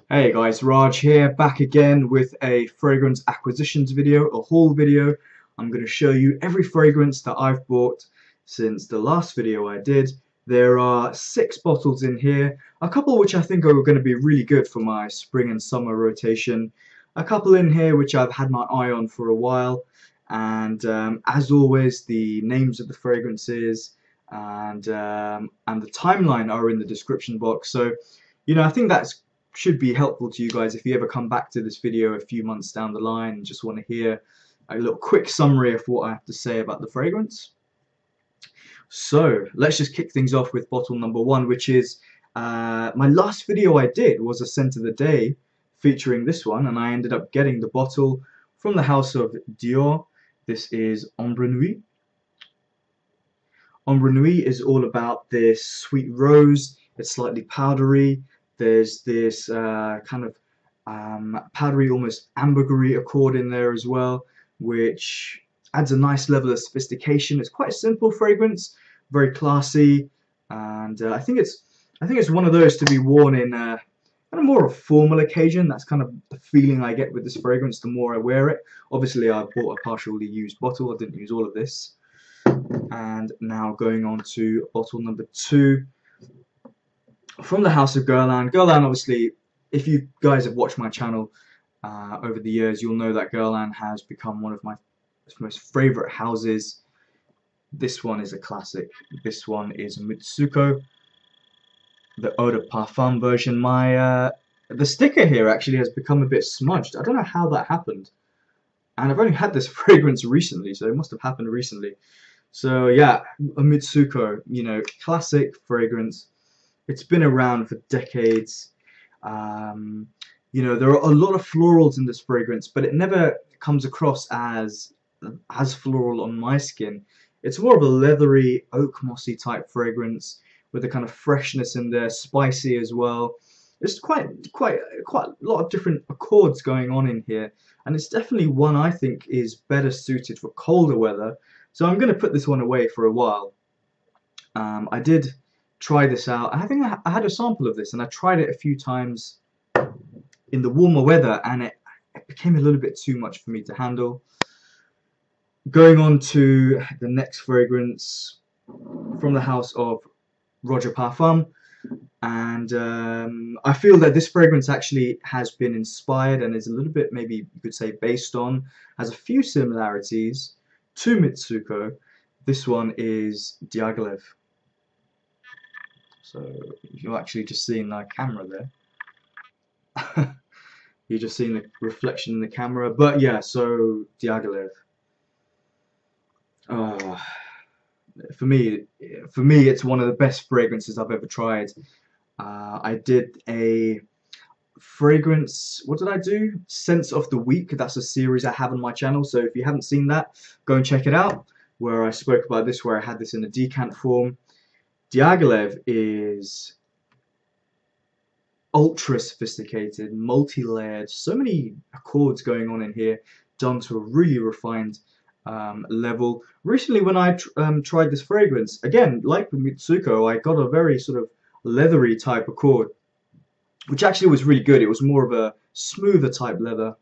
Hey guys, Raj here, back again with a fragrance acquisitions video, a haul video. I'm going to show you every fragrance that I've bought since the last video I did. There are 6 bottles in here, a couple which I think are going to be really good for my spring and summer rotation, a couple in here which I've had my eye on for a while, and as always the names of the fragrances and the timeline are in the description box. So I think that's should be helpful to you guys if you ever come back to this video a few months down the line and just want to hear a little quick summary of what I have to say about the fragrance. So let's just kick things off with bottle number 1, which is my last video I did was a scent of the day featuring this one, and I ended up getting the bottle from the house of Dior. This is Ambre Nuit. Ambre Nuit is all about this sweet rose. It's slightly powdery. There's this kind of powdery, almost ambergris accord in there as well, which adds a nice level of sophistication. It's quite a simple fragrance, very classy, and I think it's one of those to be worn in a more a formal occasion. That's kind of the feeling I get with this fragrance the more I wear it. Obviously, I bought a partially used bottle. I didn't use all of this. And now going on to bottle number 2. From the house of Guerlain. Guerlain, obviously, if you guys have watched my channel over the years, you'll know that Guerlain has become one of my most favorite houses. This one is a classic. This one is Mitsouko, the Eau de Parfum version. The sticker here actually has become a bit smudged. I don't know how that happened, and I've only had this fragrance recently, so it must have happened recently. So yeah, a Mitsouko, classic fragrance. It's been around for decades. There are a lot of florals in this fragrance, but it never comes across as floral on my skin. It's more of a leathery, oak mossy type fragrance with a kind of freshness in there, spicy as well. There's quite a lot of different accords going on in here, and it's definitely one I think is better suited for colder weather. So I'm going to put this one away for a while. I did try this out. I think I had a sample of this, and I tried it a few times in the warmer weather, and it became a little bit too much for me to handle. Going on to the next fragrance from the house of Roja Parfum, and I feel that this fragrance actually has been inspired and is a little bit, maybe you could say, based on, has a few similarities to Mitsouko. This one is Diaghilev. So you're actually just seeing the camera there. You're just seeing the reflection in the camera. But yeah, so Diaghilev. For me, it's one of the best fragrances I've ever tried. I did a fragrance. What did I do? Scents of the Week. That's a series I have on my channel. So if you haven't seen that, go and check it out. Where I spoke about this, where I had this in a decant form. Diaghilev is ultra sophisticated, multi-layered, so many accords going on in here, done to a really refined level. Recently, when I tried this fragrance, again, like with Mitsouko, I got a very sort of leathery type accord, which actually was really good. It was more of a smoother type leather.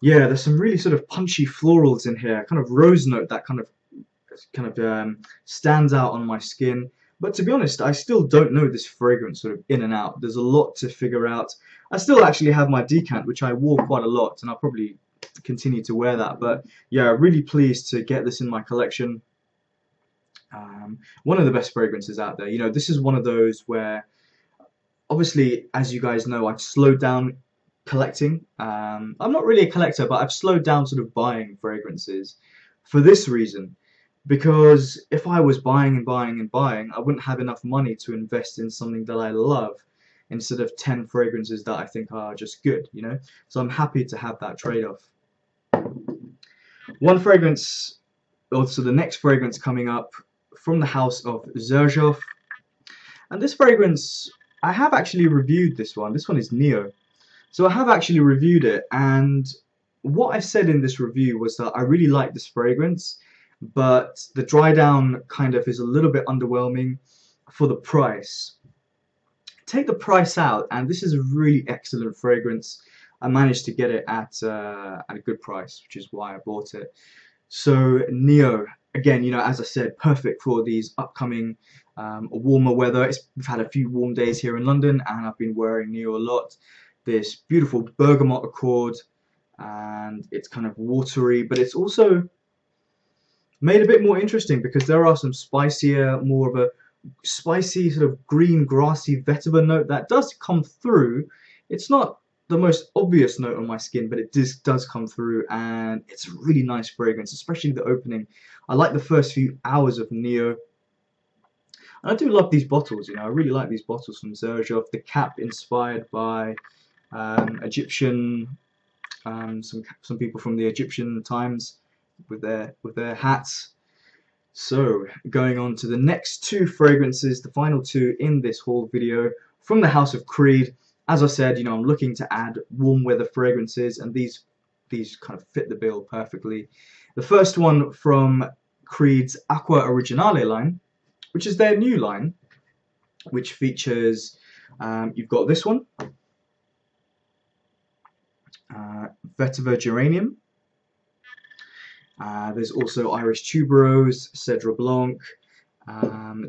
Yeah, there's some really sort of punchy florals in here, kind of rose note that kind of stands out on my skin. But to be honest, I still don't know this fragrance sort of in and out. There's a lot to figure out. I still actually have my decant, which I wore quite a lot, and I'll probably continue to wear that. But yeah, really pleased to get this in my collection. One of the best fragrances out there. This is one of those where, obviously, as you guys know, I've slowed down collecting. I'm not really a collector, but I've slowed down sort of buying fragrances for this reason. Because if I was buying and buying and buying, I wouldn't have enough money to invest in something that I love instead of 10 fragrances that I think are just good, So I'm happy to have that trade-off. One fragrance, also the next fragrance coming up from the house of Xerjoff. And this fragrance, I have actually reviewed this one. This one is Neo. So I have actually reviewed it, and what I said in this review was that I really like this fragrance, but the dry down kind of is a little bit underwhelming for the price. take the price out, and this is a really excellent fragrance. I managed to get it at a good price, which is why I bought it. So Neo, again, you know, as I said, perfect for these upcoming warmer weather. We've had a few warm days here in London, and I've been wearing Neo a lot. This beautiful bergamot accord, and it's kind of watery, but it's also made a bit more interesting because there are some spicier, more of a spicy sort of green grassy vetiver note that does come through. It's not the most obvious note on my skin, but it does come through, and it's a really nice fragrance, especially the opening. I like the first few hours of Neo, and I do love these bottles. You know, I really like these bottles from Xerjoff. The cap inspired by Egyptian, some people from the Egyptian times with their hats. So going on to the next two fragrances, the final two in this haul video from the House of Creed. As I said, you know, I'm looking to add warm weather fragrances, and these kind of fit the bill perfectly. The first one from Creed's Acqua Originale line, which is their new line, which features, you've got this one, Vetiver Geranium. There's also Irish Tuberose, Cedra Blanc.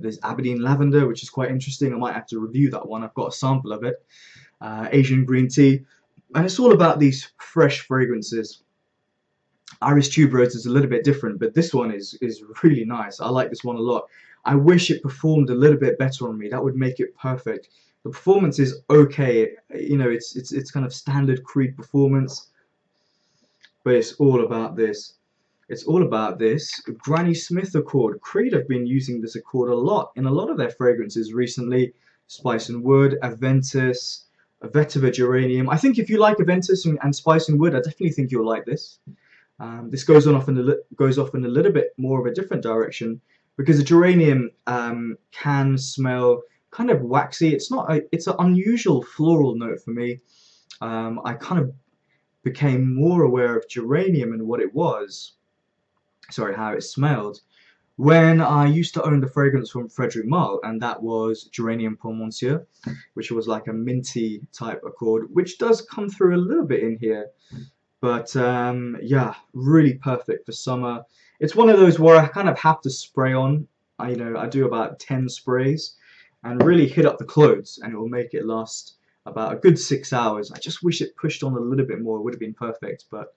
There's Aberdeen Lavender, which is quite interesting. I might have to review that one. I've got a sample of it. Asian Green Tea. And it's all about these fresh fragrances. Irish Tuberose is a little bit different, but this one is really nice. I like this one a lot. I wish it performed a little bit better on me. That would make it perfect. The performance is okay. You know, it's kind of standard Creed performance. But it's all about this. It's all about this Granny Smith accord. Creed have been using this accord a lot in a lot of their fragrances recently. Spice and Wood, Aventus, Vetiver Geranium. I think if you like Aventus and Spice and Wood, I definitely think you'll like this. This goes off in a little bit more of a different direction because the geranium can smell kind of waxy. It's an unusual floral note for me. I kind of became more aware of geranium and what it was. Sorry, how it smelled, when I used to own the fragrance from Frederic Malle, and that was Geranium Pour Monsieur, which was like a minty type accord, which does come through a little bit in here, but yeah, really perfect for summer. It's one of those where I kind of have to spray on. I do about 10 sprays and really hit up the clothes, and it will make it last about a good 6 hours. I just wish it pushed on a little bit more. It would have been perfect, but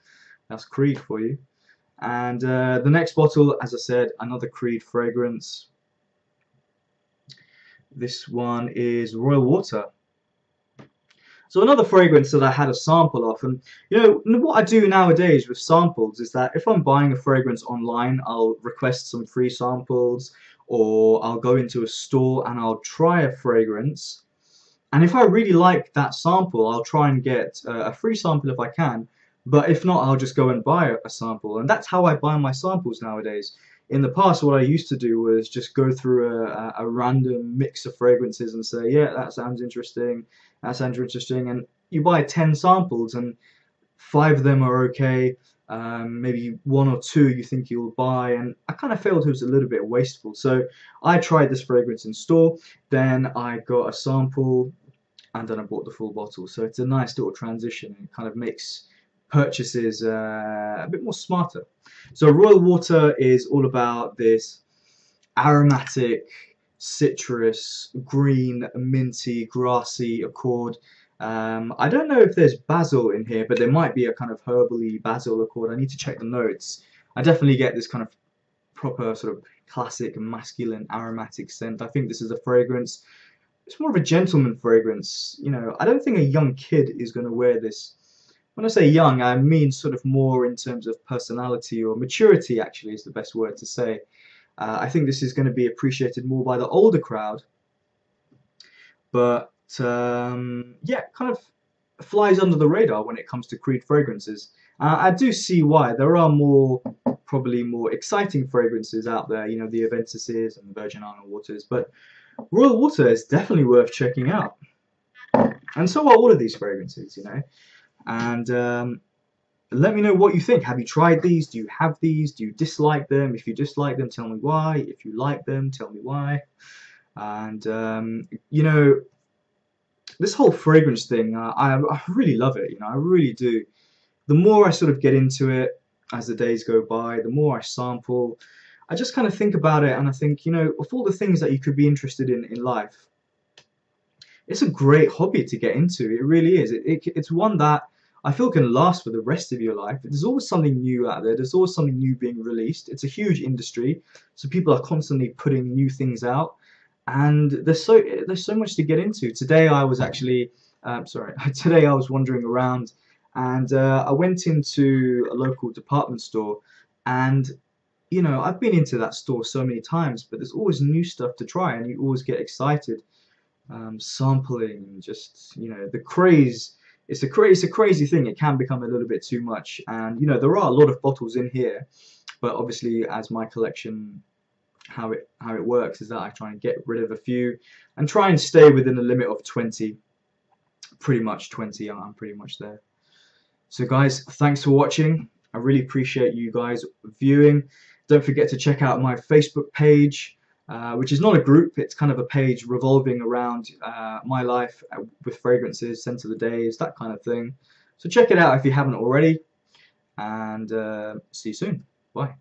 that's Creed for you. And the next bottle, as I said, another Creed fragrance. This one is Royal Water. So another fragrance that I had a sample of, and you know what I do nowadays with samples is that if I'm buying a fragrance online, I'll request some free samples, or I'll go into a store and I'll try a fragrance, and if I really like that sample, I'll try and get a free sample if I can. But if not, I'll just go and buy a sample. And that's how I buy my samples nowadays. In the past, what I used to do was just go through a random mix of fragrances and say, yeah, that sounds interesting, that sounds interesting. And you buy 10 samples and 5 of them are okay. Maybe 1 or 2 you think you'll buy. And I kind of felt it was a little bit wasteful. So I tried this fragrance in store. Then I got a sample and then I bought the full bottle. So it's a nice little transition. It kind of makes purchases a bit more smarter. So Royal Water is all about this aromatic, citrus, green, minty, grassy accord. I don't know if there's basil in here, but there might be a kind of herbally basil accord. I need to check the notes. I definitely get this kind of proper sort of classic masculine aromatic scent. I think this is a fragrance. It's more of a gentleman fragrance. You know, I don't think a young kid is going to wear this. When I say young, I mean sort of more in terms of personality or maturity, actually, is the best word to say. I think this is going to be appreciated more by the older crowd. But, yeah, kind of flies under the radar when it comes to Creed fragrances. I do see why. There are probably more exciting fragrances out there, you know, the Aventuses and the Virgin Island Waters. But Royal Water is definitely worth checking out. And so are all of these fragrances, you know. And let me know what you think. Have you tried these? Do you have these? Do you dislike them? If you dislike them, tell me why. If you like them, tell me why. And, you know, this whole fragrance thing, I really love it. You know, I really do. The more I sort of get into it as the days go by, the more I sample. I just kind of think about it, and I think, you know, of all the things that you could be interested in life, it's a great hobby to get into. It really is. It's one that I feel can last for the rest of your life. There's always something new out there. There's always something new being released. It's a huge industry, so people are constantly putting new things out, and there's so much to get into. Today I was actually sorry. Today I was wandering around, and I went into a local department store, and you know, I've been into that store so many times, but there's always new stuff to try, and you always get excited. Sampling, just, you know, the craze. It's a crazy thing. It can become a little bit too much, and you know, there are a lot of bottles in here, but obviously, as my collection, how it works is that I try and get rid of a few, and try and stay within a limit of 20. Pretty much 20. I'm pretty much there. So guys, thanks for watching. I really appreciate you guys viewing. Don't forget to check out my Facebook page, which is not a group, it's kind of a page revolving around my life with fragrances, scent of the days, that kind of thing. So check it out if you haven't already, and see you soon. Bye.